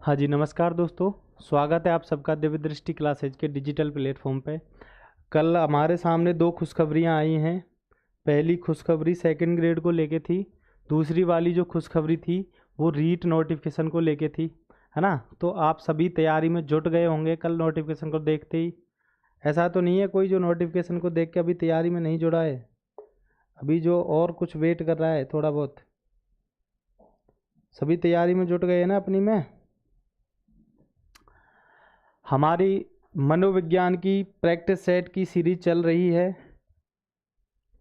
हाँ जी, नमस्कार दोस्तों। स्वागत है आप सबका दिव्य दृष्टि क्लासेज के डिजिटल प्लेटफॉर्म पे। कल हमारे सामने दो खुशखबरियाँ आई हैं। पहली खुशखबरी सेकंड ग्रेड को लेके थी, दूसरी वाली जो खुशखबरी थी वो रीट नोटिफिकेशन को लेके थी, है ना। तो आप सभी तैयारी में जुट गए होंगे कल नोटिफिकेशन को देखते ही। ऐसा तो नहीं है कोई जो नोटिफिकेशन को देख के अभी तैयारी में नहीं जुड़ा है, अभी जो और कुछ वेट कर रहा है थोड़ा बहुत। सभी तैयारी में जुट गए हैं ना अपनी में। हमारी मनोविज्ञान की प्रैक्टिस सेट की सीरीज चल रही है।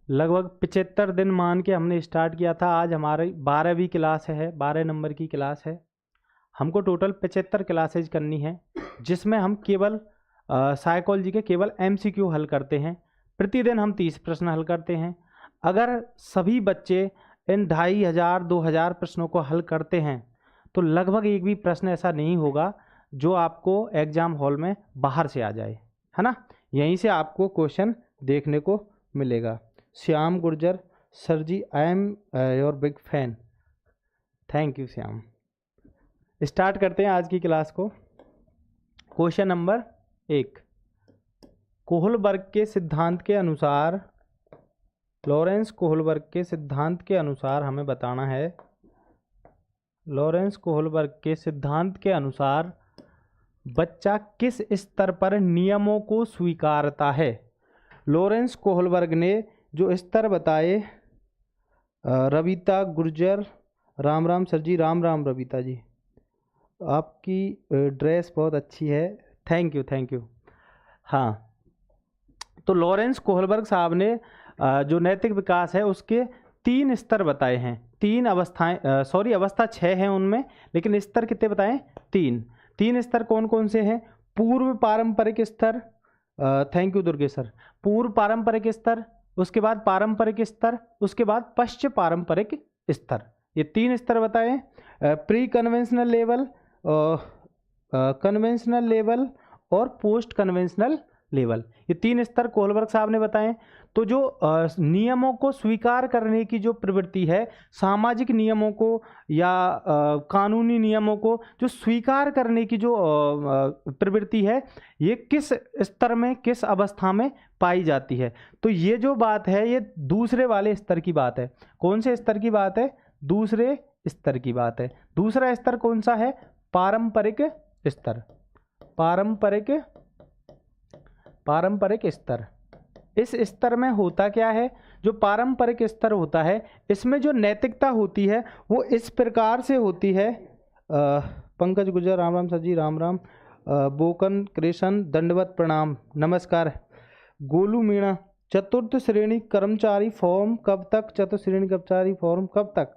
लगभग 75 दिन मान के हमने स्टार्ट किया था। आज हमारी 12वीं क्लास है, 12 नंबर की क्लास है। हमको टोटल 75 क्लासेज करनी है, जिसमें हम केवल साइकोलॉजी के केवल एमसीक्यू हल करते हैं। प्रतिदिन हम 30 प्रश्न हल करते हैं। अगर सभी बच्चे इन 2500 2000 प्रश्नों को हल करते हैं तो लगभग एक भी प्रश्न ऐसा नहीं होगा जो आपको एग्जाम हॉल में बाहर से आ जाए, है ना। यहीं से आपको क्वेश्चन देखने को मिलेगा। Shyam Gurjar sir ji, I am your big fan. Thank you Shyam. Start करते हैं आज की क्लास को। क्वेश्चन नंबर 1, कोहलबर्ग के सिद्धांत के अनुसार, लॉरेंस कोहलबर्ग के सिद्धांत के अनुसार हमें बताना है, लॉरेंस कोहलबर्ग के सिद्धांत के अनुसार बच्चा किस स्तर पर नियमों को स्वीकारता है। लॉरेंस कोहलबर्ग ने जो स्तर बताए, रविता गुर्जर, राम राम सर जी, राम राम रविता जी, आपकी ड्रेस बहुत अच्छी है, थैंक यू थैंक यू। हाँ, तो लॉरेंस कोहलबर्ग साहब ने जो नैतिक विकास है उसके 3 स्तर बताए हैं। 3 अवस्थाएं, अवस्था 6 हैं उनमें, लेकिन स्तर कितने बताएं? 3 स्तर कौन कौन से हैं? पूर्व पारंपरिक स्तर, थैंक यू दुर्गे सर। पूर्व पारंपरिक स्तर, उसके बाद पारंपरिक स्तर, उसके बाद पश्चिम पारंपरिक स्तर। ये 3 स्तर बताएं। Pre conventional level, conventional level और पोस्ट कन्वेंशनल लेवल, ये 3 स्तर कोहलबर्ग साहब ने बताएं। तो जो नियमों को स्वीकार करने की जो प्रवृत्ति है, सामाजिक नियमों को या कानूनी नियमों को जो स्वीकार करने की जो प्रवृत्ति है, ये किस स्तर में, किस अवस्था में पाई जाती है। तो ये जो बात है ये दूसरे वाले स्तर की बात है। कौन से स्तर की बात है? दूसरे स्तर की बात है। दूसरा स्तर कौन सा है? पारंपरिक स्तर। पारंपरिक स्तर। इस स्तर में होता क्या है? जो पारंपरिक स्तर होता है इसमें जो नैतिकता होती है वो इस प्रकार से होती है। पंकज गुजर, राम राम सर जी, राम राम। बोकन कृष्ण, दंडवत प्रणाम, नमस्कार। गोलू मीणा, चतुर्थ श्रेणी कर्मचारी फॉर्म कब तक? चतुर्थ श्रेणी कर्मचारी फॉर्म कब तक?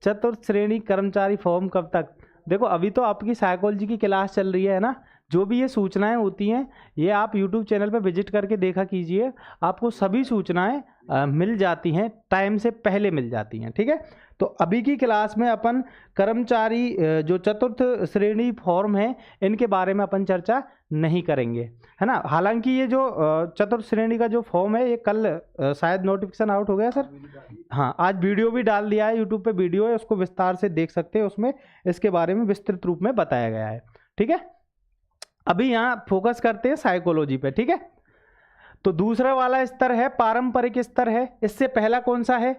चतुर्थ श्रेणी कर्मचारी फॉर्म कब तक? देखो, अभी तो आपकी साइकोलॉजी की क्लास चल रही है ना। जो भी ये सूचनाएं होती हैं ये आप यूट्यूब चैनल पर विजिट करके देखा कीजिए, आपको सभी सूचनाएं मिल जाती हैं, टाइम से पहले मिल जाती हैं, ठीक है। तो अभी की क्लास में अपन कर्मचारी जो चतुर्थ श्रेणी फॉर्म है इनके बारे में अपन चर्चा नहीं करेंगे, है ना। हालांकि ये जो चतुर्थ श्रेणी का जो फॉर्म है ये कल शायद नोटिफिकेशन आउट हो गया सर। हाँ, आज वीडियो भी डाल दिया है, यूट्यूब पे वीडियो है, उसको विस्तार से देख सकते हैं, उसमें इसके बारे में विस्तृत रूप में बताया गया है, ठीक है। अभी यहाँ फोकस करते हैं साइकोलॉजी पे, ठीक है। तो दूसरा वाला स्तर है पारंपरिक स्तर है। इससे पहला कौन सा है?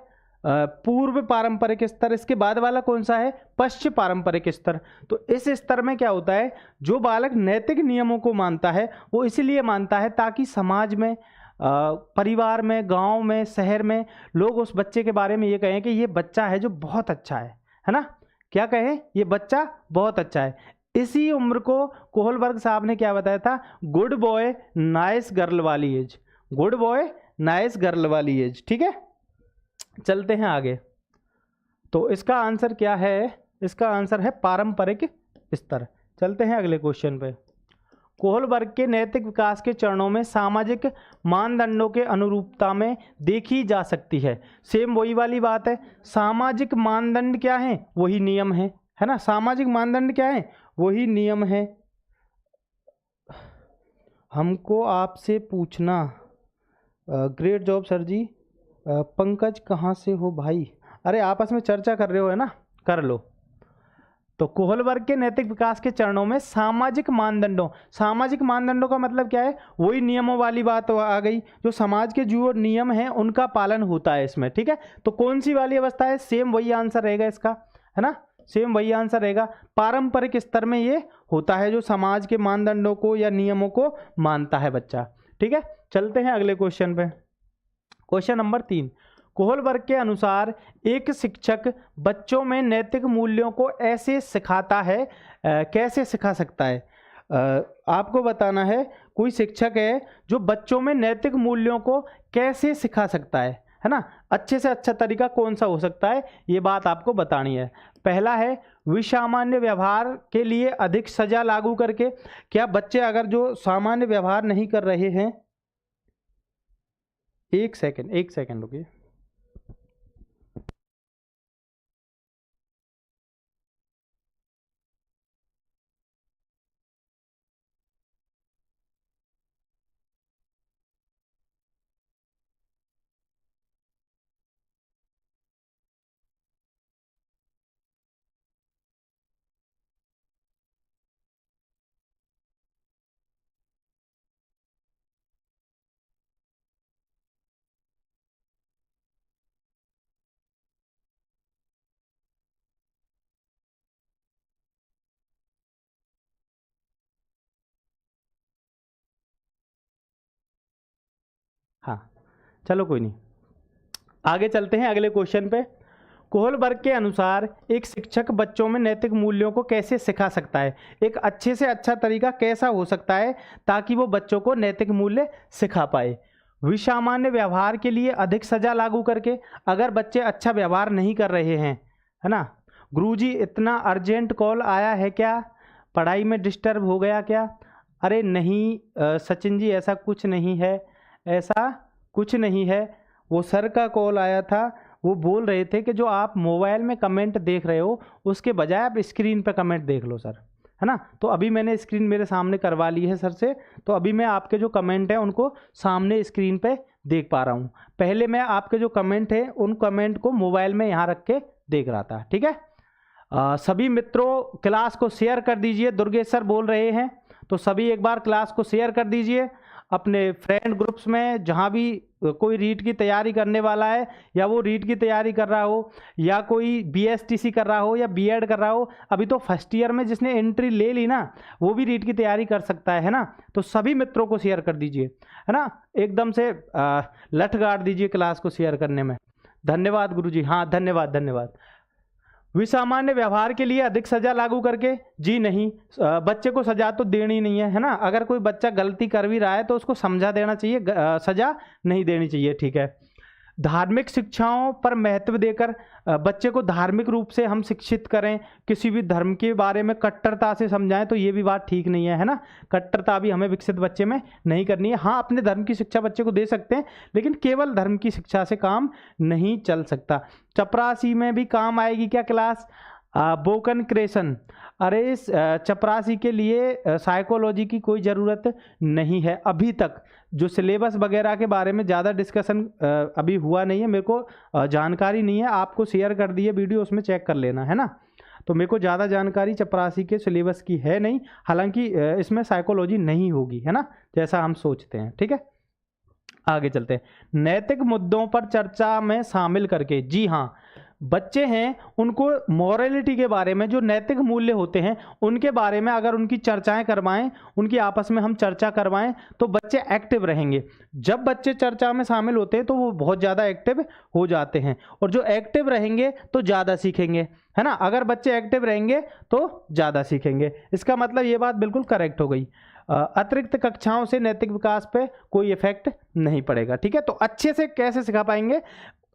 पूर्व पारंपरिक स्तर। इसके बाद वाला कौन सा है? पश्चिम पारंपरिक स्तर। तो इस स्तर में क्या होता है? जो बालक नैतिक नियमों को मानता है वो इसलिए मानता है ताकि समाज में, परिवार में, गांव में, शहर में लोग उस बच्चे के बारे में ये कहें कि ये बच्चा है जो बहुत अच्छा है ना। क्या कहें? ये बच्चा बहुत अच्छा है। इसी उम्र को कोहलबर्ग साहब ने क्या बताया था? गुड बॉय नाइस गर्ल वाली age. Good boy nice girl वाली एज, ठीक है। चलते हैं आगे। तो इसका आंसर क्या है? इसका आंसर है पारंपरिक स्तर। चलते हैं अगले क्वेश्चन पे। कोहलबर्ग के नैतिक विकास के चरणों में सामाजिक मानदंडों के अनुरूपता में देखी जा सकती है। सेम वही वाली बात है। सामाजिक मानदंड क्या है? वही नियम है ना। सामाजिक मानदंड क्या है? वही नियम है। हमको आपसे पूछना, ग्रेट जॉब सर जी। पंकज कहाँ से हो भाई? अरे आपस में चर्चा कर रहे हो है ना, कर लो। तो कोहलबर्ग के नैतिक विकास के चरणों में सामाजिक मानदंडों का मतलब क्या है, वही नियमों वाली बात आ गई, जो समाज के जो नियम हैं उनका पालन होता है इसमें, ठीक है। तो कौन सी वाली अवस्था है, सेम वही आंसर रहेगा इसका, है ना, सेम वही आंसर रहेगा। पारंपरिक स्तर में ये होता है जो समाज के मानदंडों को या नियमों को मानता है बच्चा, ठीक है। चलते हैं अगले क्वेश्चन पे। क्वेश्चन नंबर 3, कोहलबर्ग के अनुसार एक शिक्षक बच्चों में नैतिक मूल्यों को ऐसे सिखाता है, कैसे सिखा सकता है। आपको बताना है कोई शिक्षक है जो बच्चों में नैतिक मूल्यों को कैसे सिखा सकता है ना, अच्छे से अच्छा तरीका कौन सा हो सकता है, ये बात आपको बतानी है। पहला है विसामान्य व्यवहार के लिए अधिक सजा लागू करके। क्या बच्चे अगर जो सामान्य व्यवहार नहीं कर रहे हैं, एक सेकंड रुकिए। हाँ चलो कोई नहीं, आगे चलते हैं अगले क्वेश्चन पे। कोहलबर्ग के अनुसार एक शिक्षक बच्चों में नैतिक मूल्यों को कैसे सिखा सकता है, एक अच्छे से अच्छा तरीका कैसा हो सकता है ताकि वो बच्चों को नैतिक मूल्य सिखा पाए। विसामान्य व्यवहार के लिए अधिक सजा लागू करके, अगर बच्चे अच्छा व्यवहार नहीं कर रहे हैं, है ना, गुरुजी इतना अर्जेंट कॉल आया है क्या, पढ़ाई में डिस्टर्ब हो गया क्या, अरे नहीं सचिन जी ऐसा कुछ नहीं है, ऐसा कुछ नहीं है, वो सर का कॉल आया था, वो बोल रहे थे कि जो आप मोबाइल में कमेंट देख रहे हो उसके बजाय आप स्क्रीन पे कमेंट देख लो सर, है ना। तो अभी मैंने स्क्रीन मेरे सामने करवा ली है सर से, तो अभी मैं आपके जो कमेंट हैं उनको सामने स्क्रीन पे देख पा रहा हूँ। पहले मैं आपके जो कमेंट है उन कमेंट को मोबाइल में यहाँ रख के देख रहा था, ठीक है। सभी मित्रों क्लास को शेयर कर दीजिए, दुर्गेश सर बोल रहे हैं, तो सभी एक बार क्लास को शेयर कर दीजिए अपने फ्रेंड ग्रुप्स में, जहाँ भी कोई रीट की तैयारी करने वाला है, या वो रीट की तैयारी कर रहा हो, या कोई बीएसटीसी कर रहा हो, या बीएड कर रहा हो, अभी तो फर्स्ट ईयर में जिसने एंट्री ले ली ना वो भी रीट की तैयारी कर सकता है ना। तो सभी मित्रों को शेयर कर दीजिए, है ना, एकदम से लठ गाड़ दीजिए क्लास को शेयर करने में। धन्यवाद गुरुजी, हाँ धन्यवाद धन्यवाद। विसामान्य व्यवहार के लिए अधिक सजा लागू करके, जी नहीं, बच्चे को सजा तो देनी नहीं है ना। अगर कोई बच्चा गलती कर भी रहा है तो उसको समझा देना चाहिए, सजा नहीं देनी चाहिए, ठीक है। धार्मिक शिक्षाओं पर महत्व देकर बच्चे को धार्मिक रूप से हम शिक्षित करें, किसी भी धर्म के बारे में कट्टरता से समझाएं, तो ये भी बात ठीक नहीं है ना। कट्टरता भी हमें विकसित बच्चे में नहीं करनी है। हाँ अपने धर्म की शिक्षा बच्चे को दे सकते हैं, लेकिन केवल धर्म की शिक्षा से काम नहीं चल सकता। चपरासी में भी काम आएगी क्या क्लास, बोकन क्रेशन, अरे इस चपरासी के लिए साइकोलॉजी की कोई ज़रूरत नहीं है अभी तक। जो सिलेबस वगैरह के बारे में ज़्यादा डिस्कशन अभी हुआ नहीं है, मेरे को जानकारी नहीं है, आपको शेयर कर दिए वीडियो, उसमें चेक कर लेना, है ना। तो मेरे को ज़्यादा जानकारी चपरासी के सिलेबस की है नहीं, हालांकि इसमें साइकोलॉजी नहीं होगी, है ना, जैसा हम सोचते हैं, ठीक है। आगे चलते हैं, नैतिक मुद्दों पर चर्चा में शामिल करके, जी हाँ, बच्चे हैं उनको मॉरलिटी के बारे में, जो नैतिक मूल्य होते हैं उनके बारे में अगर उनकी चर्चाएं करवाएं, उनकी आपस में हम चर्चा करवाएं, तो बच्चे एक्टिव रहेंगे। जब बच्चे चर्चा में शामिल होते हैं तो वो बहुत ज़्यादा एक्टिव हो जाते हैं, और जो एक्टिव रहेंगे तो ज़्यादा सीखेंगे, है ना। अगर बच्चे एक्टिव रहेंगे तो ज़्यादा सीखेंगे, इसका मतलब ये बात बिल्कुल करेक्ट हो गई। अतिरिक्त कक्षाओं से नैतिक विकास पे कोई इफेक्ट नहीं पड़ेगा, ठीक है। तो अच्छे से कैसे सिखा पाएंगे,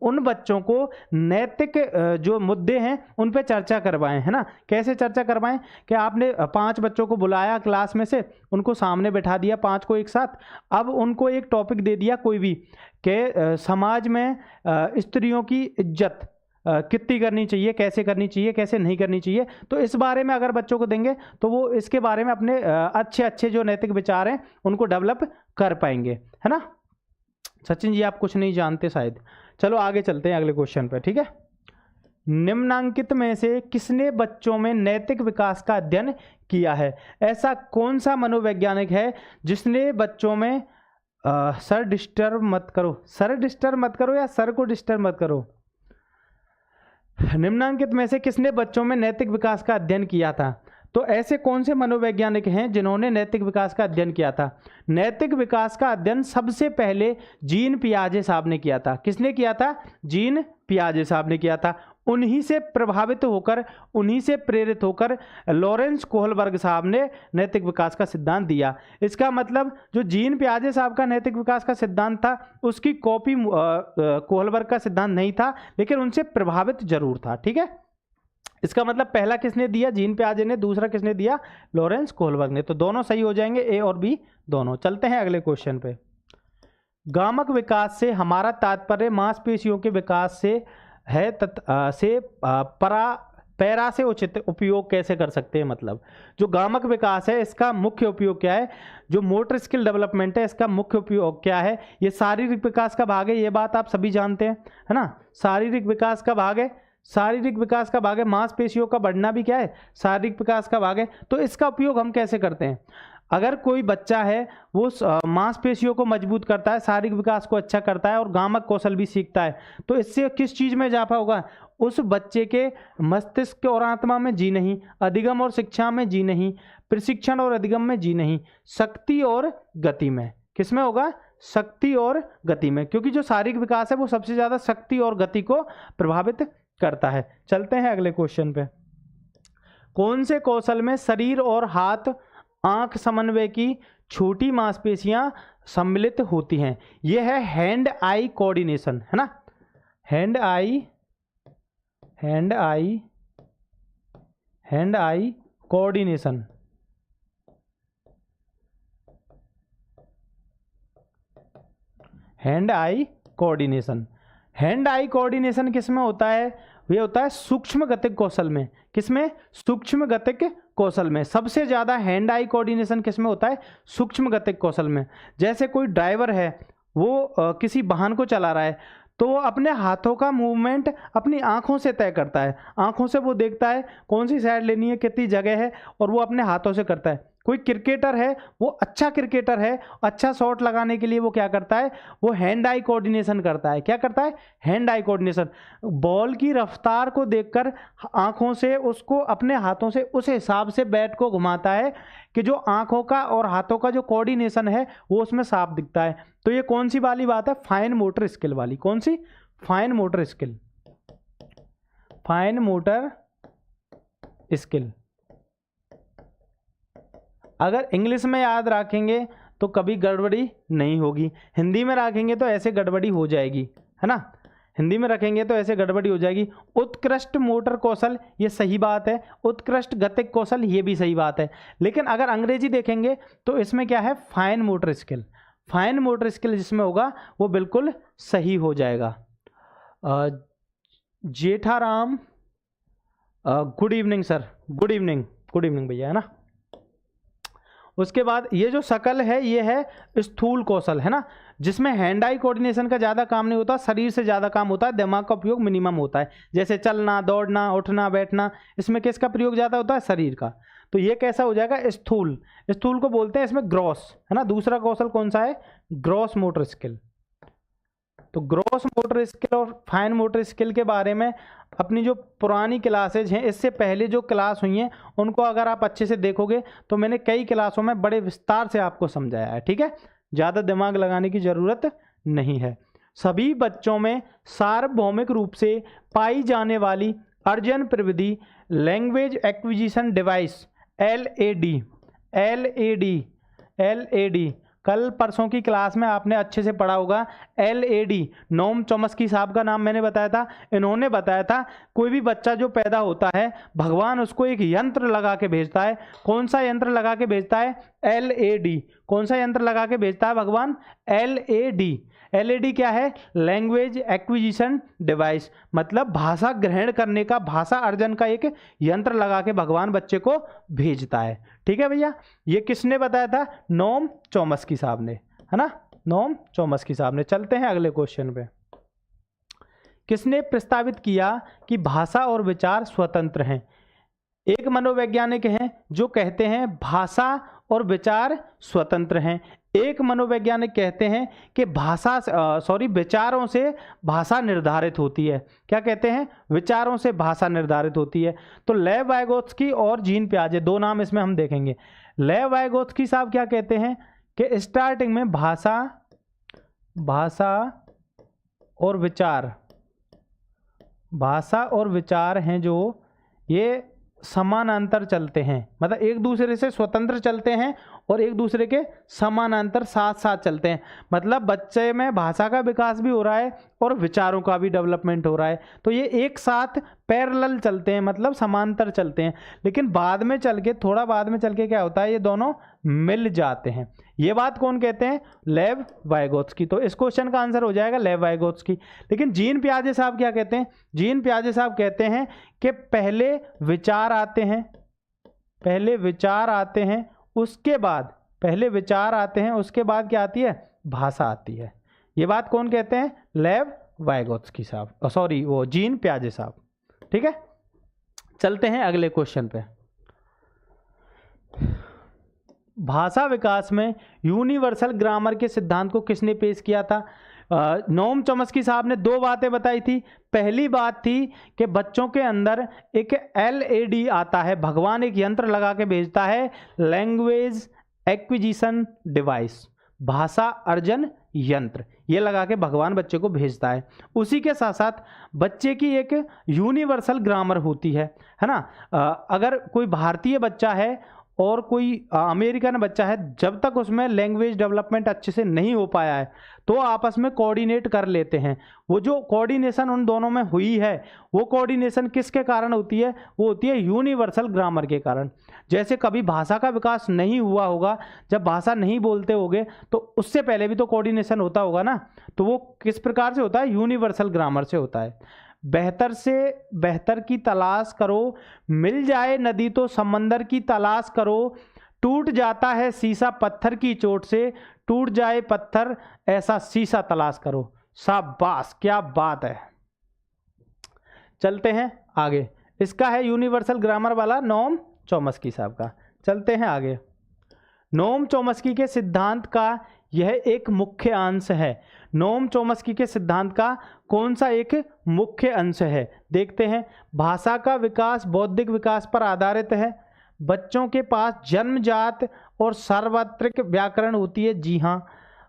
उन बच्चों को नैतिक जो मुद्दे हैं उन पे चर्चा करवाएं, है ना। कैसे चर्चा करवाएं कि आपने 5 बच्चों को बुलाया क्लास में से, उनको सामने बैठा दिया 5 को एक साथ, अब उनको एक टॉपिक दे दिया कोई भी कि समाज में स्त्रियों की इज्जत कितनी करनी चाहिए, कैसे करनी चाहिए, कैसे नहीं करनी चाहिए। तो इस बारे में अगर बच्चों को देंगे तो वो इसके बारे में अपने अच्छे अच्छे जो नैतिक विचार हैं उनको डेवलप कर पाएंगे, है ना। सचिन जी आप कुछ नहीं जानते शायद, चलो आगे चलते हैं अगले क्वेश्चन पे, ठीक है। निम्नांकित में से किसने बच्चों में नैतिक विकास का अध्ययन किया है? ऐसा कौन सा मनोवैज्ञानिक है जिसने बच्चों में सर डिस्टर्ब मत करो या सर को डिस्टर्ब मत करो। निम्नांकित में से किसने बच्चों में नैतिक विकास का अध्ययन किया था? तो ऐसे कौन से मनोवैज्ञानिक हैं जिन्होंने नैतिक विकास का अध्ययन किया था? नैतिक विकास का अध्ययन सबसे पहले जीन पियाजे साहब ने किया था। किसने किया था? जीन पियाजे साहब ने किया था। उन्हीं से प्रभावित होकर, उन्हीं से प्रेरित होकर लॉरेंस कोहलबर्ग साहब ने नैतिक विकास का सिद्धांत दिया। इसका मतलब जो जीन पियाजे साहब का नैतिक विकास का सिद्धांत था उसकी कॉपी कोहलबर्ग का सिद्धांत नहीं था, लेकिन उनसे प्रभावित जरूर था। ठीक है, इसका मतलब पहला किसने दिया? जीन पियाजे ने। दूसरा किसने दिया? लॉरेंस कोहलबर्ग ने। तो दोनों सही हो जाएंगे, ए और बी दोनों। चलते हैं अगले क्वेश्चन पे। गामक विकास से हमारा तात्पर्य मांसपेशियों के विकास से है पैरा से उचित उपयोग कैसे कर सकते हैं? मतलब जो गामक विकास है इसका मुख्य उपयोग क्या है? जो मोटर स्किल डेवलपमेंट है इसका मुख्य उपयोग क्या है? ये शारीरिक विकास का भाग है, ये बात आप सभी जानते हैं, है ना। शारीरिक विकास का भाग है, शारीरिक विकास का भाग है। मांसपेशियों का बढ़ना भी क्या है? शारीरिक विकास का भाग है। तो इसका उपयोग हम कैसे करते हैं? अगर कोई बच्चा है वो मांसपेशियों को मजबूत करता है, शारीरिक विकास को अच्छा करता है और गामक कौशल भी सीखता है, तो इससे किस चीज़ में इजाफा होगा? उस बच्चे के मस्तिष्क और आत्मा में जी नहीं, अधिगम और शिक्षा में जी नहीं, प्रशिक्षण और अधिगम में जी नहीं, शक्ति और गति में। किस में होगा? शक्ति और गति में, क्योंकि जो शारीरिक विकास है वो सबसे ज़्यादा शक्ति और गति को प्रभावित करता है। चलते हैं अगले क्वेश्चन पे। कौन से कौशल में शरीर और हाथ आंख समन्वय की छोटी मांसपेशियां सम्मिलित होती हैं? यह है हैंड आई कोऑर्डिनेशन, है ना। Hand eye coordination. Hand eye coordination. Hand eye coordination किस में होता है? ये होता है सूक्ष्म गतिक कौशल में। किसमें? सूक्ष्म गतिक कौशल में। सबसे ज़्यादा हैंड आई कोऑर्डिनेशन किस में होता है? सूक्ष्म गतिक कौशल में। जैसे कोई ड्राइवर है, वो किसी वाहन को चला रहा है, तो वो अपने हाथों का मूवमेंट अपनी आंखों से तय करता है। आंखों से वो देखता है कौन सी साइड लेनी है, कितनी जगह है, और वो अपने हाथों से करता है। कोई क्रिकेटर है, वो अच्छा क्रिकेटर है, अच्छा शॉट लगाने के लिए वो क्या करता है? वो हैंड आई कोऑर्डिनेशन करता है। क्या करता है? Hand eye coordination. बॉल की रफ्तार को देखकर आंखों से उसको अपने हाथों से उस हिसाब से बैट को घुमाता है कि जो आंखों का और हाथों का जो कोऑर्डिनेशन है वो उसमें साफ दिखता है। तो ये कौन सी वाली बात है? फाइन मोटर स्किल वाली। कौन सी? Fine motor skill. Fine motor skill. अगर इंग्लिश में याद रखेंगे तो कभी गड़बड़ी नहीं होगी, हिंदी में रखेंगे तो ऐसे गड़बड़ी हो जाएगी, है ना। हिंदी में रखेंगे तो ऐसे गड़बड़ी हो जाएगी। उत्कृष्ट मोटर कौशल, ये सही बात है। उत्कृष्ट गतिक कौशल, ये भी सही बात है। लेकिन अगर अंग्रेजी देखेंगे तो इसमें क्या है? Fine motor skill. Fine motor skill जिसमें होगा वो बिल्कुल सही हो जाएगा। Jetharam, good evening sir. Good evening भैया, है ना। उसके बाद ये जो शकल है ये है स्थूल कौशल, है ना, जिसमें हैंड आई कोऑर्डिनेशन का ज़्यादा काम नहीं होता, शरीर से ज़्यादा काम होता है, दिमाग का उपयोग मिनिमम होता है। जैसे चलना, दौड़ना, उठना, बैठना, इसमें किसका प्रयोग ज़्यादा होता है? शरीर का। तो ये कैसा हो जाएगा? स्थूल। स्थूल को बोलते हैं इसमें ग्रॉस, है ना। दूसरा कौशल कौन सा है? Gross motor skill. तो ग्रॉस मोटर स्किल और फाइन मोटर स्किल के बारे में अपनी जो पुरानी क्लासेज हैं, इससे पहले जो क्लास हुई हैं, उनको अगर आप अच्छे से देखोगे तो मैंने कई क्लासों में बड़े विस्तार से आपको समझाया है। ठीक है, ज़्यादा दिमाग लगाने की ज़रूरत नहीं है। सभी बच्चों में सार्वभौमिक रूप से पाई जाने वाली अर्जन प्रविधि लैंग्वेज एक्विजिशन डिवाइस LAD कल परसों की क्लास में आपने अच्छे से पढ़ा होगा। LAD, नोम चॉम्स्की साहब का नाम मैंने बताया था। इन्होंने बताया था कोई भी बच्चा जो पैदा होता है, भगवान उसको एक यंत्र लगा के भेजता है। कौन सा यंत्र लगा के भेजता है? LAD। कौन सा यंत्र लगा के भेजता है भगवान? LAD क्या है? लैंग्वेज एक्विजिशन डिवाइस, मतलब भाषा ग्रहण करने का, भाषा अर्जन का एक यंत्र लगा के भगवान बच्चे को भेजता है। ठीक है भैया, ये किसने बताया था? नोम चॉम्स्की साहब ने, है ना। नोम चॉम्स्की साहब ने। चलते हैं अगले क्वेश्चन पे। किसने प्रस्तावित किया कि भाषा और विचार स्वतंत्र हैं? एक मनोवैज्ञानिक हैं जो कहते हैं भाषा और विचार स्वतंत्र हैं। एक मनोवैज्ञानिक कहते हैं कि विचारों से भाषा निर्धारित होती है। क्या कहते हैं? विचारों से भाषा निर्धारित होती है। तो लेव वाइगोत्स्की और जीन पियाजे, दो नाम इसमें हम देखेंगे। लेव वाइगोत्स्की साहब क्या कहते हैं कि स्टार्टिंग में भाषा और विचार हैं जो ये समानांतर चलते हैं, मतलब एक दूसरे से स्वतंत्र चलते हैं और एक दूसरे के समानांतर साथ साथ चलते हैं। मतलब बच्चे में भाषा का विकास भी हो रहा है और विचारों का भी डेवलपमेंट हो रहा है, तो ये एक साथ पैरेलल चलते हैं, मतलब समांतर चलते हैं। लेकिन थोड़ा बाद में चल के क्या होता है, ये दोनों मिल जाते हैं। ये बात कौन कहते हैं? लेव वाइगोत्स्की। तो इस क्वेश्चन का आंसर हो जाएगा लेव वाइगोत्स्की। लेकिन जीन पियाजे साहब क्या कहते हैं? जीन पियाजे साहब कहते हैं कि पहले विचार आते हैं, उसके बाद क्या आती है? भाषा आती है। ये बात कौन कहते हैं? लेव वाइगोत्स्की साहब, जीन पियाजे साहब। ठीक है, चलते हैं अगले क्वेश्चन पे। भाषा विकास में यूनिवर्सल ग्रामर के सिद्धांत को किसने पेश किया था? नोम चॉम्स्की साहब ने दो बातें बताई थी। पहली बात थी कि बच्चों के अंदर एक LED आता है, भगवान एक यंत्र लगा के भेजता है, लैंग्वेज एक्विजिशन डिवाइस, भाषा अर्जन यंत्र, ये लगा के भगवान बच्चे को भेजता है। उसी के साथ साथ बच्चे की एक यूनिवर्सल ग्रामर होती है ना। अगर कोई भारतीय बच्चा है और कोई अमेरिकन बच्चा है, जब तक उसमें लैंग्वेज डेवलपमेंट अच्छे से नहीं हो पाया है तो आपस में कोऑर्डिनेट कर लेते हैं। वो जो कोऑर्डिनेशन उन दोनों में हुई है, वो कोऑर्डिनेशन किसके कारण होती है? वो होती है यूनिवर्सल ग्रामर के कारण। जैसे कभी भाषा का विकास नहीं हुआ होगा, जब भाषा नहीं बोलते होगे तो उससे पहले भी तो कोऑर्डिनेशन होता होगा ना, तो वो किस प्रकार से होता है? यूनिवर्सल ग्रामर से होता है। बेहतर से बेहतर की तलाश करो, मिल जाए नदी तो समंदर की तलाश करो, टूट जाता है शीशा पत्थर की चोट से, टूट जाए पत्थर ऐसा शीशा तलाश करो। शाबाश, क्या बात है। चलते हैं आगे। इसका है यूनिवर्सल ग्रामर वाला नोम चॉम्स्की साहब का। चलते हैं आगे। नोम चॉम्स्की के सिद्धांत का यह एक मुख्य अंश है। नोम चॉम्स्की के सिद्धांत का कौन सा एक मुख्य अंश है? देखते हैं। भाषा का विकास बौद्धिक विकास पर आधारित है। बच्चों के पास जन्मजात और सार्वत्रिक व्याकरण होती है। जी हाँ,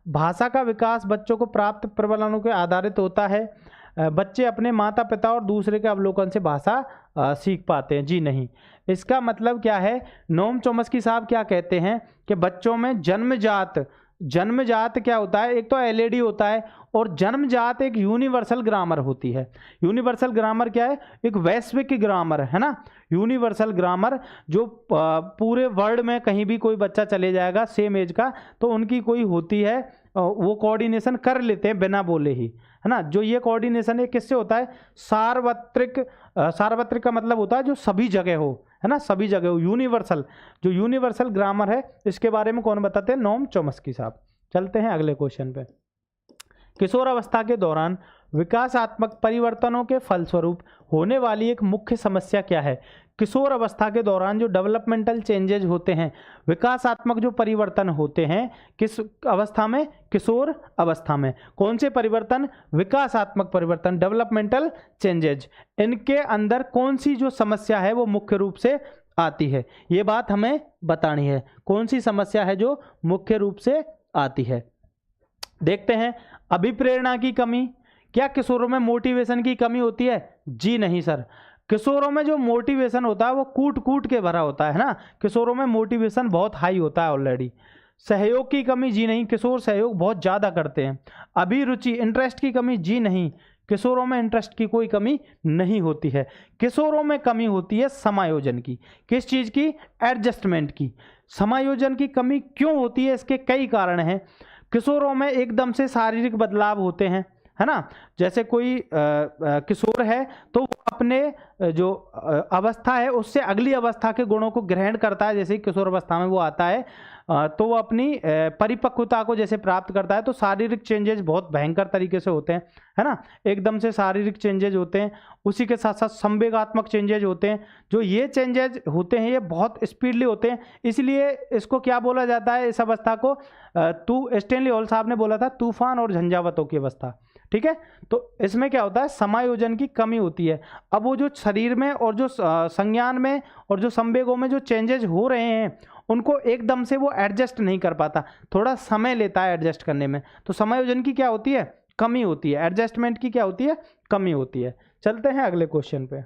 भाषा का विकास बच्चों को प्राप्त प्रबलनों के आधारित होता है। बच्चे अपने माता पिता और दूसरे के अवलोकन से भाषा सीख पाते हैं। जी नहीं। इसका मतलब क्या है? नोम चॉम्स्की साहब क्या कहते हैं कि बच्चों में जन्मजात क्या होता है? एक तो LED होता है और जन्मजात एक यूनिवर्सल ग्रामर होती है। यूनिवर्सल ग्रामर क्या है? एक वैश्विक ग्रामर है ना। यूनिवर्सल ग्रामर जो पूरे वर्ल्ड में कहीं भी कोई बच्चा चले जाएगा सेम एज का, तो उनकी कोई होती है, वो कोऑर्डिनेशन कर लेते हैं बिना बोले ही, है ना। जो ये कोऑर्डिनेशन है किससे होता है? सार्वत्रिक का मतलब होता है जो सभी जगह हो, है ना, सभी जगह हो। जो यूनिवर्सल ग्रामर है, इसके बारे में कौन बताते हैं? नोम चॉम्स्की साहब। चलते हैं अगले क्वेश्चन पे। किशोर अवस्था के दौरान विकासात्मक परिवर्तनों के फलस्वरूप होने वाली एक मुख्य समस्या क्या है? किशोर अवस्था के दौरान जो डेवलपमेंटल चेंजेज होते हैं, विकासात्मक जो परिवर्तन होते हैं, किस अवस्था में? किशोर अवस्था में। कौन से परिवर्तन? विकासात्मक परिवर्तन, डेवलपमेंटल चेंजेज। इनके अंदर कौन सी जो समस्या है वो मुख्य रूप से आती है, ये बात हमें बतानी है। कौन सी समस्या है जो मुख्य रूप से आती है? देखते हैं। अभिप्रेरणा की कमी। क्या किशोरों में मोटिवेशन की कमी होती है? जी नहीं सर। किशोरों में जो मोटिवेशन होता है वो कूट कूट के भरा होता है ना। किशोरों में मोटिवेशन बहुत हाई होता है ऑलरेडी। सहयोग की कमी? जी नहीं, किशोर सहयोग बहुत ज़्यादा करते हैं। अभिरुचि, इंटरेस्ट की कमी? जी नहीं, किशोरों में इंटरेस्ट की कोई कमी नहीं होती है। किशोरों में कमी होती है समायोजन की। किस चीज़ की? एडजस्टमेंट की। समायोजन की कमी क्यों होती है? इसके कई कारण हैं। किशोरों में एकदम से शारीरिक बदलाव होते हैं, है ना। जैसे कोई किशोर है तो वो अपने जो अवस्था है उससे अगली अवस्था के गुणों को ग्रहण करता है, जैसे किशोर अवस्था में वो आता है तो वो अपनी परिपक्वता को जैसे प्राप्त करता है। तो शारीरिक चेंजेस बहुत भयंकर तरीके से होते हैं, है ना, एकदम से शारीरिक चेंजेज होते हैं। उसी के साथ साथ संवेगात्मक चेंजेज होते हैं। जो ये चेंजेज होते हैं ये बहुत स्पीडली होते हैं, इसलिए इसको क्या बोला जाता है, इस अवस्था को स्टैनली हॉल साहब ने बोला था तूफान और झंझावतों की अवस्था। ठीक है, तो इसमें क्या होता है, समायोजन की कमी होती है। अब वो जो शरीर में और जो संज्ञान में और जो संवेगों में जो चेंजेज हो रहे हैं उनको एकदम से वो एडजस्ट नहीं कर पाता, थोड़ा समय लेता है एडजस्ट करने में। तो समायोजन की क्या होती है, कमी होती है, एडजस्टमेंट की क्या होती है, कमी होती है। चलते हैं अगले क्वेश्चन पे।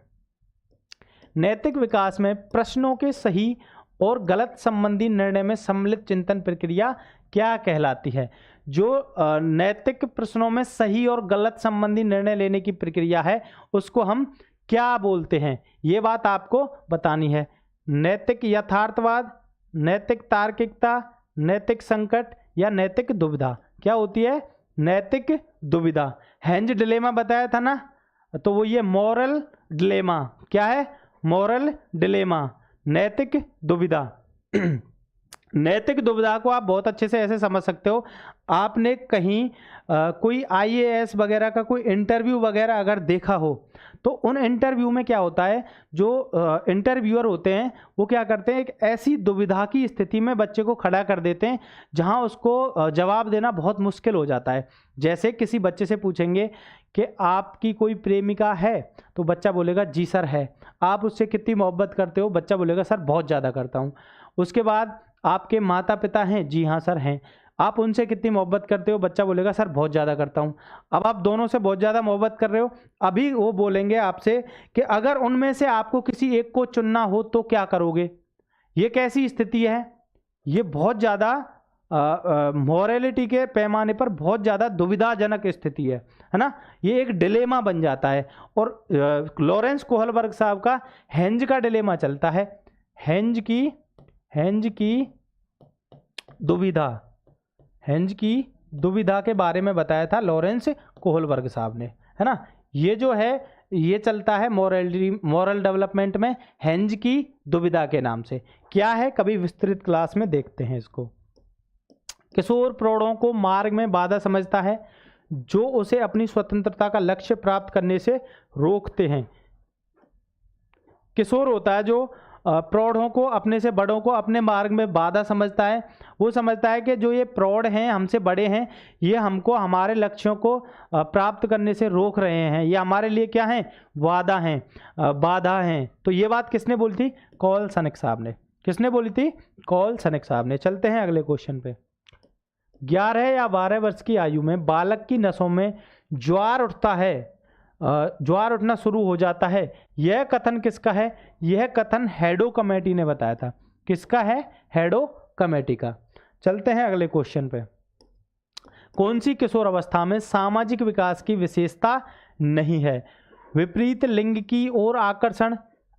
नैतिक विकास में प्रश्नों के सही और गलत संबंधी निर्णय में सम्मिलित चिंतन प्रक्रिया क्या कहलाती है। जो नैतिक प्रश्नों में सही और गलत संबंधी निर्णय लेने की प्रक्रिया है उसको हम क्या बोलते हैं, ये बात आपको बतानी है। नैतिक यथार्थवाद, नैतिक तार्किकता, नैतिक संकट या नैतिक दुविधा। क्या होती है, नैतिक दुविधा। हेंज डिलेमा बताया था ना, तो वो ये मॉरल डिलेमा। क्या है, मॉरल डिलेमा, नैतिक दुविधा। नैतिक दुविधा को आप बहुत अच्छे से ऐसे समझ सकते हो, आपने कहीं कोई IAS वगैरह का कोई इंटरव्यू वगैरह अगर देखा हो तो उन इंटरव्यू में क्या होता है, जो इंटरव्यूअर होते हैं वो क्या करते हैं, एक ऐसी दुविधा की स्थिति में बच्चे को खड़ा कर देते हैं जहां उसको जवाब देना बहुत मुश्किल हो जाता है। जैसे किसी बच्चे से पूछेंगे कि आपकी कोई प्रेमिका है, तो बच्चा बोलेगा जी सर है। आप उससे कितनी मोहब्बत करते हो, बच्चा बोलेगा सर बहुत ज़्यादा करता हूँ। उसके बाद आपके माता पिता हैं, जी हाँ सर हैं। आप उनसे कितनी मोहब्बत करते हो, बच्चा बोलेगा सर बहुत ज़्यादा करता हूँ। अब आप दोनों से बहुत ज़्यादा मोहब्बत कर रहे हो, अभी वो बोलेंगे आपसे कि अगर उनमें से आपको किसी एक को चुनना हो तो क्या करोगे। ये कैसी स्थिति है, ये बहुत ज़्यादा मॉरलिटी के पैमाने पर बहुत ज़्यादा दुविधाजनक स्थिति है ना। ये एक डिलेमा बन जाता है। और लॉरेंस कोहलबर्ग साहब का हेंज का डिलेमा चलता है, हेंज की दुविधा, हेंज की दुविधा के बारे में बताया था लॉरेंस कोहलबर्ग साहब ने, है ना। ये जो है ये चलता है मॉरल डेवलपमेंट में हेंज की दुविधा के नाम से। क्या है, कभी विस्तृत क्लास में देखते हैं इसको। किशोर प्रौढ़ों को मार्ग में बाधा समझता है जो उसे अपनी स्वतंत्रता का लक्ष्य प्राप्त करने से रोकते हैं। किशोर होता है जो प्रौढ़ों को, अपने से बड़ों को अपने मार्ग में बाधा समझता है। वो समझता है कि जो ये प्रौढ़ हैं, हमसे बड़े हैं, ये हमको हमारे लक्ष्यों को प्राप्त करने से रोक रहे हैं, ये हमारे लिए क्या हैं, बाधा हैं। तो ये बात किसने बोली थी, कॉल सनेक साहब ने। किसने बोली थी, कॉल सनेक साहब ने। चलते हैं अगले क्वेश्चन पे। 11 या 12 वर्ष की आयु में बालक की नसों में ज्वार उठता है, ज्वार उठना शुरू हो जाता है। यह कथन किसका है, यह कथन हैडो कमेटी ने बताया था। किसका है, हैडो कमेटी का। चलते हैं अगले क्वेश्चन पे। कौन सी किशोर अवस्था में सामाजिक विकास की विशेषता नहीं है। विपरीत लिंग की ओर आकर्षण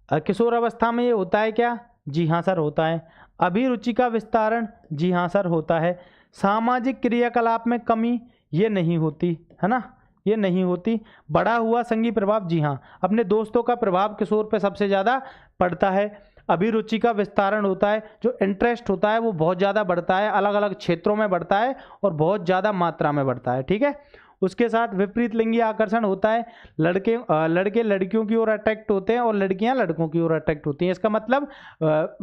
किशोर अवस्था में ये होता है क्या, जी हाँ सर होता है। अभिरुचि का विस्तारण, जी हाँ सर होता है। सामाजिक क्रियाकलाप में कमी, ये नहीं होती, है ना, ये नहीं होती। बढ़ा हुआ संघीय प्रभाव, जी हाँ, अपने दोस्तों का प्रभाव किशोर पे सबसे ज़्यादा पड़ता है। अभिरुचि का विस्तारण होता है, जो इंटरेस्ट होता है वो बहुत ज़्यादा बढ़ता है, अलग अलग क्षेत्रों में बढ़ता है और बहुत ज़्यादा मात्रा में बढ़ता है। ठीक है, उसके साथ विपरीत लिंगी आकर्षण होता है। लड़के लड़कियों की ओर अट्रैक्ट होते हैं और लड़कियां लड़कों की ओर अट्रैक्ट होती हैं। इसका मतलब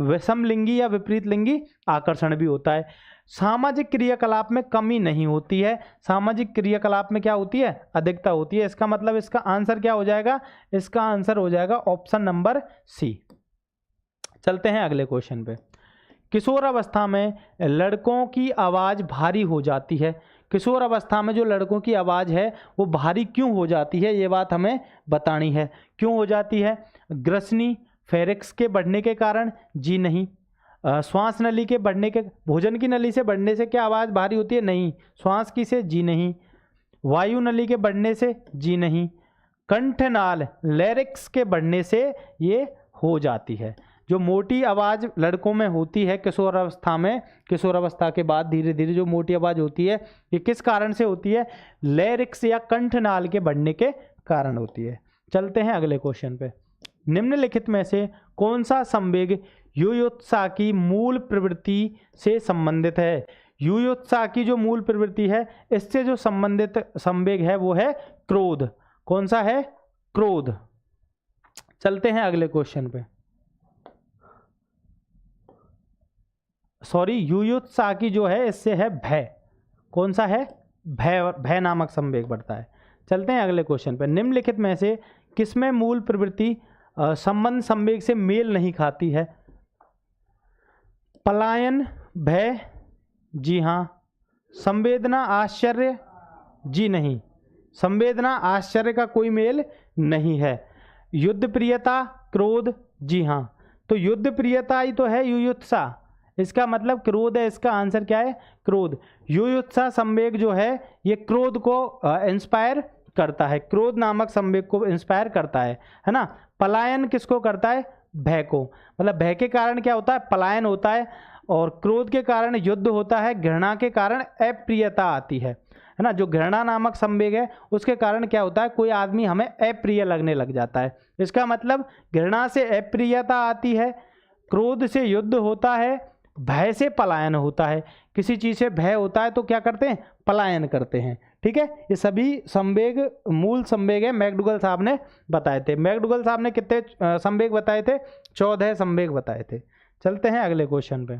विषम लिंगी या विपरीत लिंगी आकर्षण भी होता है। सामाजिक क्रियाकलाप में कमी नहीं होती है, सामाजिक क्रियाकलाप में क्या होती है, अधिकता होती है। इसका मतलब इसका आंसर क्या हो जाएगा, इसका आंसर हो जाएगा ऑप्शन नंबर सी। चलते हैं अगले क्वेश्चन पे। किशोर अवस्था में लड़कों की आवाज़ भारी हो जाती है। किशोर अवस्था में जो लड़कों की आवाज़ है वो भारी क्यों हो जाती है, ये बात हमें बतानी है। क्यों हो जाती है, ग्रसनी फेरिक्स के बढ़ने के कारण, जी नहीं। श्वास नली के बढ़ने के, भोजन की नली से बढ़ने से क्या आवाज़ भारी होती है, नहीं। श्वास की से, जी नहीं। वायु नली के बढ़ने से, जी नहीं। कंठनाल लैरिक्स के बढ़ने से ये हो जाती है। जो मोटी आवाज़ लड़कों में होती है किशोर अवस्था में, किशोर अवस्था के बाद धीरे धीरे जो मोटी आवाज़ होती है ये किस कारण से होती है? लैरिक्स या कंठनाल के बढ़ने के कारण होती है। चलते हैं अगले क्वेश्चन पे। निम्नलिखित में से कौन सा संवेग युयुत्सा की मूल प्रवृत्ति से संबंधित है? युयुत्सा की जो मूल प्रवृत्ति है इससे जो संबंधित संवेग है वो है क्रोध। कौन सा है? क्रोध। चलते हैं अगले क्वेश्चन पे। सॉरी, युयुत्सा की जो है इससे है भय। कौन सा है? भय। भय नामक संवेग बढ़ता है। चलते हैं अगले क्वेश्चन पे। निम्नलिखित में से किसमें मूल प्रवृत्ति संबंध संवेग से मेल नहीं खाती है? पलायन, भय, जी हाँ। संवेदना, आश्चर्य, जी नहीं। संवेदना आश्चर्य का कोई मेल नहीं है। युद्ध प्रियता, क्रोध, जी हाँ। तो युद्ध प्रियता ही तो है युयुत्सा, इसका मतलब क्रोध है। इसका आंसर क्या है? क्रोध। युयुत्सा संवेग जो है ये क्रोध को इंस्पायर करता है, क्रोध नामक संवेग को इंस्पायर करता है ना। पलायन किसको करता है? भय को। मतलब भय के कारण क्या होता है? पलायन होता है। और क्रोध के कारण युद्ध होता है। घृणा के कारण अप्रियता आती है ना। जो घृणा नामक संवेग है उसके कारण क्या होता है? कोई आदमी हमें अप्रिय लगने लग जाता है। इसका मतलब घृणा से अप्रियता आती है, क्रोध से युद्ध होता है, भय से पलायन होता है। किसी चीज़ से भय होता है तो क्या करते हैं? पलायन करते हैं। ठीक है, ये सभी संवेग मूल संवेग है, मैकडूगल साहब ने बताए थे। मैकडूगल साहब ने कितने संवेग बताए थे? 14 संवेग बताए थे। चलते हैं अगले क्वेश्चन पे।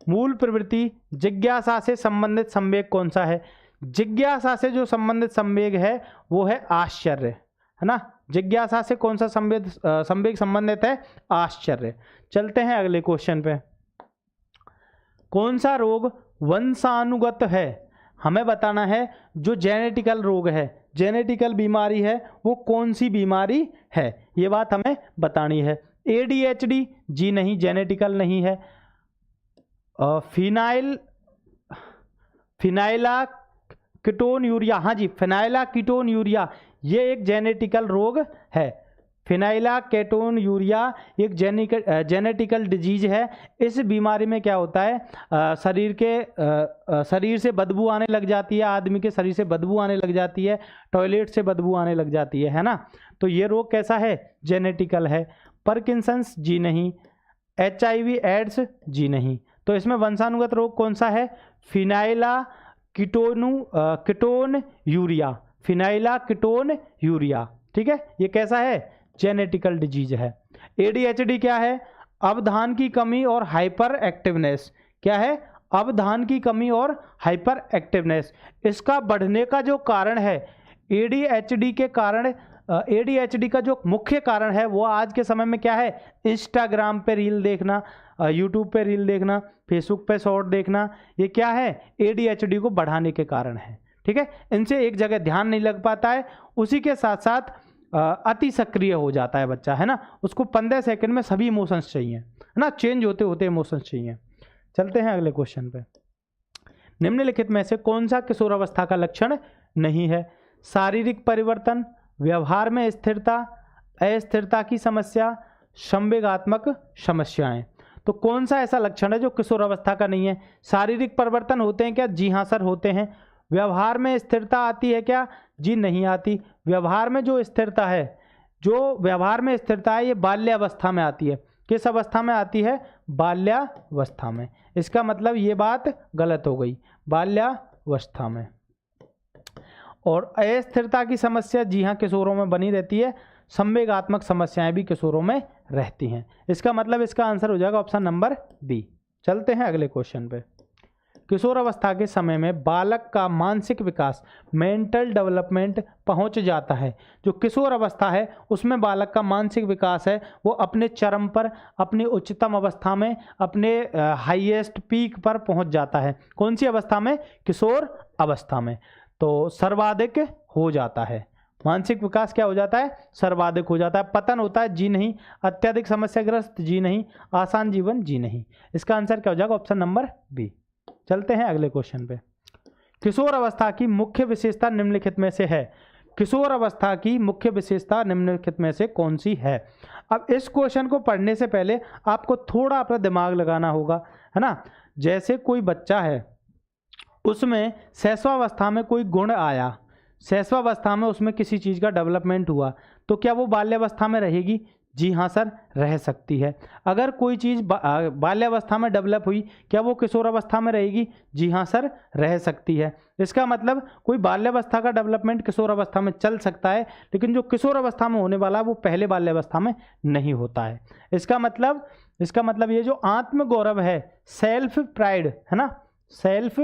मूल प्रवृत्ति जिज्ञासा से संबंधित संवेग कौन सा है? जिज्ञासा से जो संबंधित संवेग है वो है आश्चर्य, है ना। जिज्ञासा से कौन सा संवेग संबंधित है? आश्चर्य। चलते हैं अगले क्वेश्चन पे। कौन सा रोग वंशानुगत है? हमें बताना है जो जेनेटिकल रोग है, जेनेटिकल बीमारी है, वो कौन सी बीमारी है, ये बात हमें बतानी है। ADHD, जी नहीं, जेनेटिकल नहीं है। फिनाइला कीटोन यूरिया, हाँ जी, फिनाइला कीटोन यूरिया ये एक जेनेटिकल रोग है। फिनाइला कीटोन यूरिया एक जेनेटिकल डिजीज है। इस बीमारी में क्या होता है? शरीर से बदबू आने लग जाती है, आदमी के शरीर से बदबू आने लग जाती है, टॉयलेट से बदबू आने लग जाती है ना। तो ये रोग कैसा है? जेनेटिकल है। पार्किंसंस, जी नहीं। HIV एड्स, जी नहीं। तो इसमें वंशानुगत रोग कौन सा है? फिनाइला कीटोन यूरिया, फिनाइला कीटोन यूरिया। ठीक है, ये कैसा है? जेनेटिकल डिजीज है। ADHD क्या है? अवधान की कमी और हाइपर एक्टिवनेस। क्या है? अवधान की कमी और हाइपर एक्टिवनेस। इसका बढ़ने का जो कारण है ADHD के कारण, ADHD का जो मुख्य कारण है वो आज के समय में क्या है? इंस्टाग्राम पे रील देखना, यूट्यूब पे रील देखना, फेसबुक पे शॉर्ट देखना, ये क्या है? ADHD को बढ़ाने के कारण है। ठीक है, इनसे एक जगह ध्यान नहीं लग पाता है, उसी के साथ साथ अति सक्रिय हो जाता है बच्चा, है ना। उसको 15 सेकंड में सभी इमोशंस चाहिए, है ना, चेंज होते होते इमोशंस चाहिए। चलते हैं अगले क्वेश्चन पे। निम्नलिखित में से कौन सा किशोरावस्था का लक्षण नहीं है? शारीरिक परिवर्तन, व्यवहार में स्थिरता, अस्थिरता की समस्या, संवेगात्मक समस्याएं। तो कौन सा ऐसा लक्षण है जो किशोरावस्था का नहीं है? शारीरिक परिवर्तन होते हैं क्या? जी हाँ सर, होते हैं। व्यवहार में स्थिरता आती है क्या? जी नहीं आती। व्यवहार में जो स्थिरता है, जो व्यवहार में स्थिरता है, ये बाल्यावस्था में आती है। किस अवस्था में आती है? बाल्यावस्था में। इसका मतलब ये बात गलत हो गई, बाल्यावस्था में। और अस्थिरता की समस्या, जी हाँ, किशोरों में बनी रहती है। संवेगात्मक समस्याएं भी किशोरों में रहती हैं। इसका मतलब इसका आंसर हो जाएगा ऑप्शन नंबर बी। चलते हैं अगले क्वेश्चन पे। किशोर अवस्था के समय में बालक का मानसिक विकास, मेंटल डेवलपमेंट पहुंच जाता है। जो किशोर अवस्था है उसमें बालक का मानसिक विकास है वो अपने चरम पर, अपनी उच्चतम अवस्था में, अपने हाईएस्ट पीक पर पहुंच जाता है। कौन सी अवस्था में? किशोर अवस्था में। तो सर्वाधिक हो जाता है, मानसिक विकास क्या हो जाता है? सर्वाधिक हो जाता है। पतन होता है, जी नहीं। अत्यधिक समस्याग्रस्त, जी नहीं। आसान जीवन, जी नहीं। इसका आंसर क्या हो जाएगा? Option number B. चलते हैं अगले क्वेश्चन पे। किशोर अवस्था की मुख्य विशेषता निम्नलिखित में से है? किशोर अवस्था की मुख्य विशेषता निम्नलिखित में से कौन सी है। अब इस क्वेश्चन को पढ़ने से पहले आपको थोड़ा अपना दिमाग लगाना होगा, है ना। जैसे कोई बच्चा है, उसमें शैशवावस्था में कोई गुण आया, शैशवावस्था में उसमें किसी चीज़ का डेवलपमेंट हुआ, तो क्या वो बाल्यावस्था में रहेगी? जी हाँ सर, रह सकती है। अगर कोई चीज़ बाल्यावस्था में डेवलप हुई, क्या वो किशोरावस्था में रहेगी? जी हाँ सर, रह सकती है। इसका मतलब कोई बाल्यावस्था का डेवलपमेंट किशोरावस्था में चल सकता है, लेकिन जो किशोरावस्था में होने वाला वो पहले बाल्यावस्था में नहीं होता है। इसका मतलब ये जो आत्म गौरव है, सेल्फ प्राइड, है ना, सेल्फ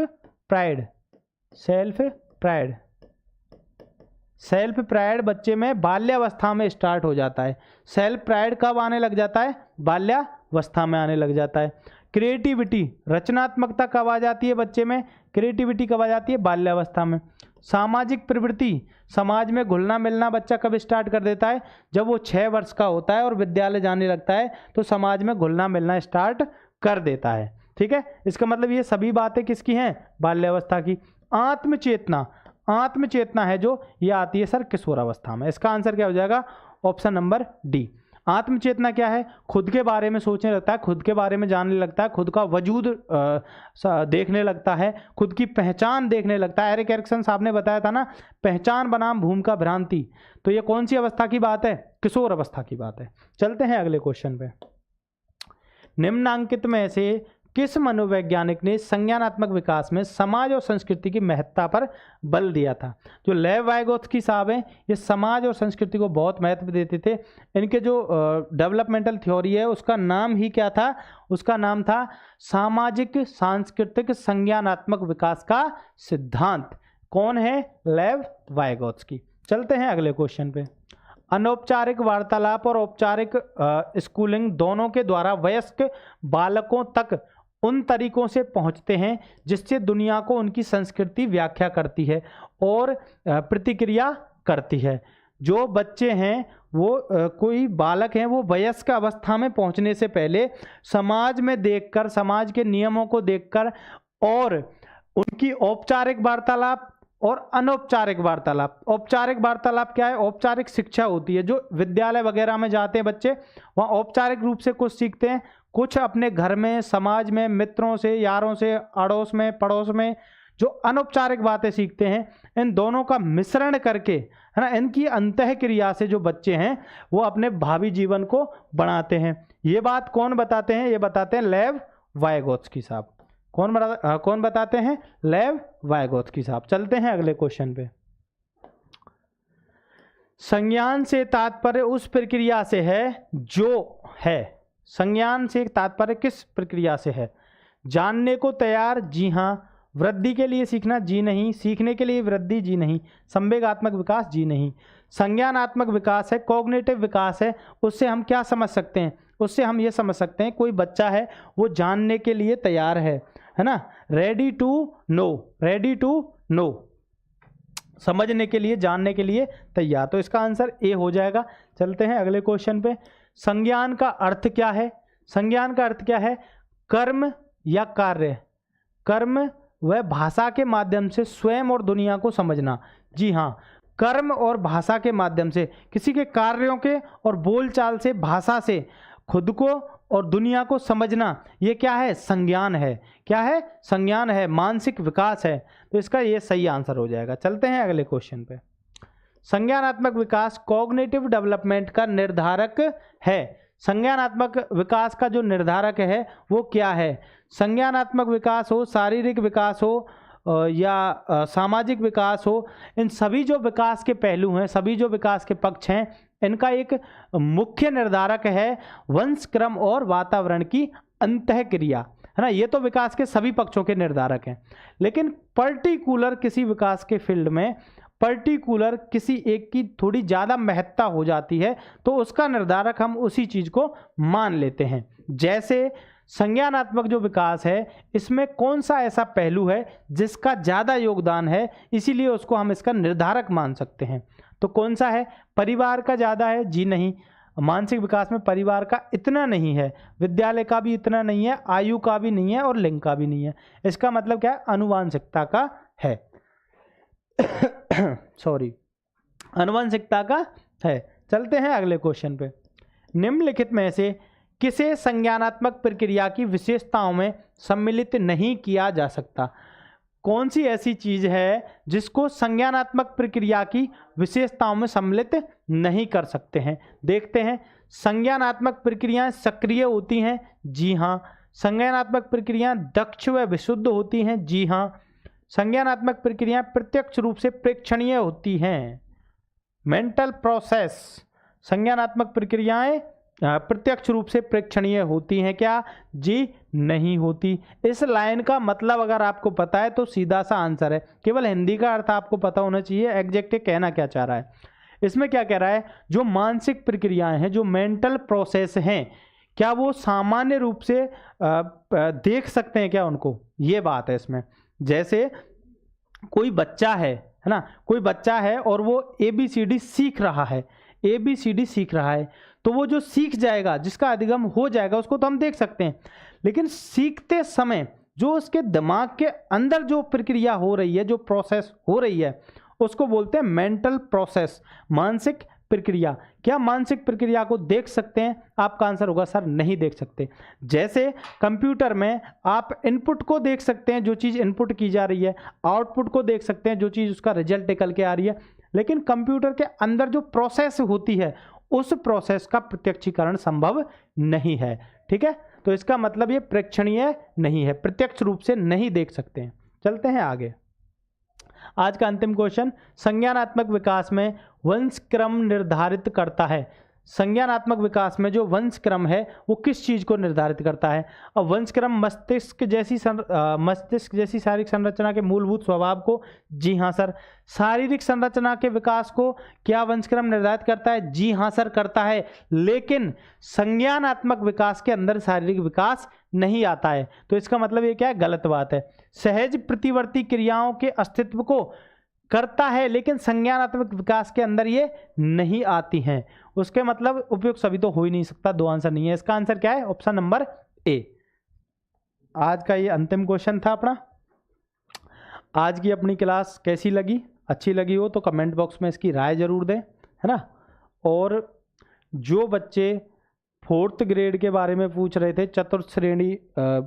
प्राइड बच्चे में बाल्यावस्था में स्टार्ट हो जाता है। सेल्फ प्राइड कब आने लग जाता है? बाल्यावस्था में आने लग जाता है। क्रिएटिविटी, रचनात्मकता कब आ जाती है बच्चे में? क्रिएटिविटी कब आ जाती है? बाल्यावस्था में। सामाजिक प्रवृत्ति, समाज में घुलना मिलना बच्चा कब स्टार्ट कर देता है? जब वो 6 वर्ष का होता है और विद्यालय जाने लगता है, तो समाज में घुलना मिलना स्टार्ट कर देता है। ठीक है, इसका मतलब ये सभी बातें किसकी हैं? बाल्यावस्था की। आत्मचेतना है जो, ये आती है सर किशोरावस्था में। इसका आंसर क्या हो जाएगा? Option number D. आत्मचेतना क्या है? खुद के बारे में सोचने लगता है, खुद के बारे में जानने लगता है, खुद का वजूद देखने लगता है, खुद की पहचान देखने लगता है। एरिक एरिक्सन साहब ने बताया था ना, पहचान बनाम भूमिका भ्रांति। तो ये कौन सी अवस्था की बात है? किशोर अवस्था की बात है। चलते हैं अगले क्वेश्चन पे। निम्नांकित में से किस मनोवैज्ञानिक ने संज्ञानात्मक विकास में समाज और संस्कृति की महत्ता पर बल दिया था? जो लेव वाइगोत्स्की साहब हैं, ये समाज और संस्कृति को बहुत महत्व देते थे। इनके जो डेवलपमेंटल थ्योरी है, उसका नाम ही क्या था? उसका नाम था सामाजिक सांस्कृतिक संज्ञानात्मक विकास का सिद्धांत। कौन है? लेव वाइगोत्स्की। चलते हैं अगले क्वेश्चन पे। अनौपचारिक वार्तालाप और औपचारिक स्कूलिंग दोनों के द्वारा वयस्क बालकों तक उन तरीकों से पहुंचते हैं जिससे दुनिया को उनकी संस्कृति व्याख्या करती है और प्रतिक्रिया करती है। जो बच्चे हैं, वो कोई बालक हैं, वो वयस्क अवस्था में पहुंचने से पहले समाज में देखकर, समाज के नियमों को देखकर और उनकी औपचारिक वार्तालाप और अनौपचारिक वार्तालाप। औपचारिक वार्तालाप क्या है? औपचारिक शिक्षा होती है, जो विद्यालय वगैरह में जाते हैं बच्चे, वहाँ औपचारिक रूप से कुछ सीखते हैं, कुछ अपने घर में, समाज में, मित्रों से, यारों से, अड़ोस में, पड़ोस में जो अनौपचारिक बातें सीखते हैं। इन दोनों का मिश्रण करके, है ना, इनकी अंतःक्रिया से जो बच्चे हैं वो अपने भावी जीवन को बनाते हैं। ये बात कौन बताते हैं? ये बताते हैं लेव वाइगोत्स्की साहब। कौन बताते हैं? लेव वाइगोत्स्की साहब। चलते हैं अगले क्वेश्चन पे। संज्ञान से तात्पर्य उस प्रक्रिया से है जो है। संज्ञान से तात्पर्य किस प्रक्रिया से है? जानने को तैयार, जी हाँ। वृद्धि के लिए सीखना, जी नहीं। सीखने के लिए वृद्धि, जी नहीं। संवेगात्मक विकास, जी नहीं। संज्ञानात्मक विकास है, कॉग्निटिव विकास है। उससे हम क्या समझ सकते हैं? उससे हम ये समझ सकते हैं कोई बच्चा है वो जानने के लिए तैयार है ना, रेडी टू नो, समझने के लिए, जानने के लिए तैयार। तो इसका आंसर ए हो जाएगा। चलते हैं अगले क्वेश्चन पे। संज्ञान का अर्थ क्या है? संज्ञान का अर्थ क्या है? कर्म या कार्य। कर्म वह भाषा के माध्यम से स्वयं और दुनिया को समझना, जी हाँ। कर्म और भाषा के माध्यम से, किसी के कार्यों के और बोलचाल से, भाषा से खुद को और दुनिया को समझना, ये क्या है? संज्ञान है। क्या है? संज्ञान है, मानसिक विकास है। तो इसका ये सही आंसर हो जाएगा। चलते हैं अगले क्वेश्चन पे। संज्ञानात्मक विकास कॉग्निटिव डेवलपमेंट का निर्धारक है। संज्ञानात्मक विकास का जो निर्धारक है वो क्या है? संज्ञानात्मक विकास हो, शारीरिक विकास हो या सामाजिक विकास हो, इन सभी जो विकास के पहलू हैं, सभी जो विकास के पक्ष हैं, इनका एक मुख्य निर्धारक है वंशक्रम और वातावरण की अंतःक्रिया, है ना। ये तो विकास के सभी पक्षों के निर्धारक हैं, लेकिन पर्टिकुलर किसी विकास के फील्ड में पर्टिकुलर किसी एक की थोड़ी ज़्यादा महत्ता हो जाती है, तो उसका निर्धारक हम उसी चीज़ को मान लेते हैं। जैसे संज्ञानात्मक जो विकास है, इसमें कौन सा ऐसा पहलू है जिसका ज़्यादा योगदान है, इसीलिए उसको हम इसका निर्धारक मान सकते हैं। तो कौन सा है? परिवार का ज़्यादा है, जी नहीं। मानसिक विकास में परिवार का इतना नहीं है, विद्यालय का भी इतना नहीं है, आयु का भी नहीं है और लिंग का भी नहीं है। इसका मतलब क्या है? आनुवांशिकता का है। सॉरी। आनुवंशिकता का है। चलते हैं अगले क्वेश्चन पे। निम्नलिखित में से किसे संज्ञानात्मक प्रक्रिया की विशेषताओं में सम्मिलित नहीं किया जा सकता? कौन सी ऐसी चीज है जिसको संज्ञानात्मक प्रक्रिया की विशेषताओं में सम्मिलित नहीं कर सकते हैं? देखते हैं। संज्ञानात्मक प्रक्रियाएं सक्रिय होती हैं, जी हाँ। संज्ञानात्मक प्रक्रियाएं दक्ष व विशुद्ध होती हैं, जी हाँ। संज्ञानात्मक प्रक्रियाएं प्रत्यक्ष रूप से प्रेक्षणीय होती हैं। मेंटल प्रोसेस, संज्ञानात्मक प्रक्रियाएं प्रत्यक्ष रूप से प्रेक्षणीय होती हैं क्या? जी नहीं होती। इस लाइन का मतलब अगर आपको पता है तो सीधा सा आंसर है, केवल हिंदी का अर्थ आपको पता होना चाहिए एग्जैक्ट कहना क्या चाह रहा है। इसमें क्या कह रहा है, जो मानसिक प्रक्रियाएं हैं, जो मेंटल प्रोसेस हैं, क्या वो सामान्य रूप से देख सकते हैं क्या उनको? ये बात है इसमें। जैसे कोई बच्चा है ना, कोई बच्चा है और वो ABCD सीख रहा है, ABCD सीख रहा है, तो वो जो सीख जाएगा, जिसका अधिगम हो जाएगा, उसको तो हम देख सकते हैं। लेकिन सीखते समय जो उसके दिमाग के अंदर जो प्रक्रिया हो रही है, जो प्रोसेस हो रही है, उसको बोलते हैं मेंटल प्रोसेस, मानसिक प्रक्रिया। क्या मानसिक प्रक्रिया को देख सकते हैं? आपका आंसर होगा सर नहीं देख सकते। जैसे कंप्यूटर में आप इनपुट को देख सकते हैं, जो चीज़ इनपुट की जा रही है, आउटपुट को देख सकते हैं, जो चीज़ उसका रिजल्ट निकल के आ रही है, लेकिन कंप्यूटर के अंदर जो प्रोसेस होती है, उस प्रोसेस का प्रत्यक्षीकरण संभव नहीं है। ठीक है, तो इसका मतलब ये प्रेक्षणीय नहीं है, प्रत्यक्ष रूप से नहीं देख सकते हैं। चलते हैं आगे। आज का अंतिम क्वेश्चन, संज्ञानात्मक विकास में वंश क्रम निर्धारित करता है। संज्ञानात्मक विकास में जो वंश क्रम है वो किस चीज को निर्धारित करता है? अब वंश क्रम मस्तिष्क जैसी शारीरिक संरचना के मूलभूत स्वभाव को, जी हाँ सर। शारीरिक संरचना के विकास को क्या वंश क्रम निर्धारित करता है? जी हाँ सर करता है। लेकिन संज्ञानात्मक विकास के अंदर शारीरिक विकास नहीं आता है, तो इसका मतलब ये क्या है? गलत बात है। सहज प्रतिवर्ती क्रियाओं के अस्तित्व को करता है, लेकिन संज्ञानात्मक विकास के अंदर ये नहीं आती हैं। उसके मतलब उपयुक्त सभी तो हो ही नहीं सकता, दो आंसर नहीं है। इसका आंसर क्या है? Option number A. आज का ये अंतिम क्वेश्चन था अपना। आज की अपनी क्लास कैसी लगी? अच्छी लगी हो तो कमेंट बॉक्स में इसकी राय जरूर दें, है ना। और जो बच्चे 4th ग्रेड के बारे में पूछ रहे थे, चतुर्थ श्रेणी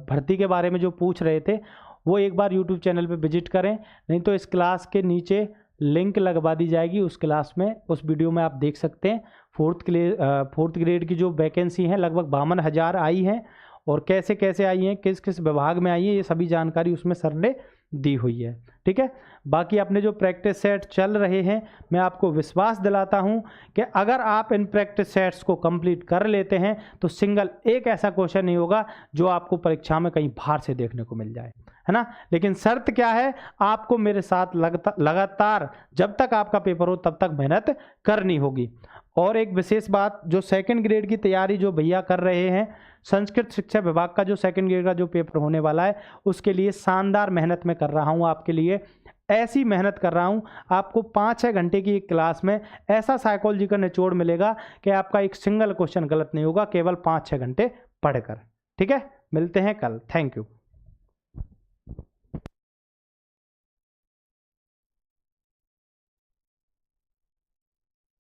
भर्ती के बारे में जो पूछ रहे थे, वो एक बार YouTube चैनल पे विजिट करें, नहीं तो इस क्लास के नीचे लिंक लगवा दी जाएगी। उस क्लास में, उस वीडियो में आप देख सकते हैं 4th ग्रेड की जो वैकेंसी हैं लगभग 52,000 आई हैं, और कैसे कैसे आई हैं, किस किस विभाग में आई है, ये सभी जानकारी उसमें सर ने दी हुई है। ठीक है, बाकी अपने जो प्रैक्टिस सेट चल रहे हैं, मैं आपको विश्वास दिलाता हूं कि अगर आप इन प्रैक्टिस सेट्स को कंप्लीट कर लेते हैं तो सिंगल एक ऐसा क्वेश्चन नहीं होगा जो आपको परीक्षा में कहीं बाहर से देखने को मिल जाए, है ना। लेकिन शर्त क्या है? आपको मेरे साथ लगातार जब तक आपका पेपर हो तब तक मेहनत करनी होगी। और एक विशेष बात, जो 2nd ग्रेड की तैयारी जो भैया कर रहे हैं, संस्कृत शिक्षा विभाग का जो 2nd ग्रेड का जो पेपर होने वाला है, उसके लिए शानदार मेहनत मैं कर रहा हूं आपके लिए। ऐसी मेहनत कर रहा हूं, आपको 5-6 घंटे की एक क्लास में ऐसा साइकोलॉजी का निचोड़ मिलेगा कि आपका एक सिंगल क्वेश्चन गलत नहीं होगा, केवल 5-6 घंटे पढ़कर। ठीक है, मिलते हैं कल। Thank you.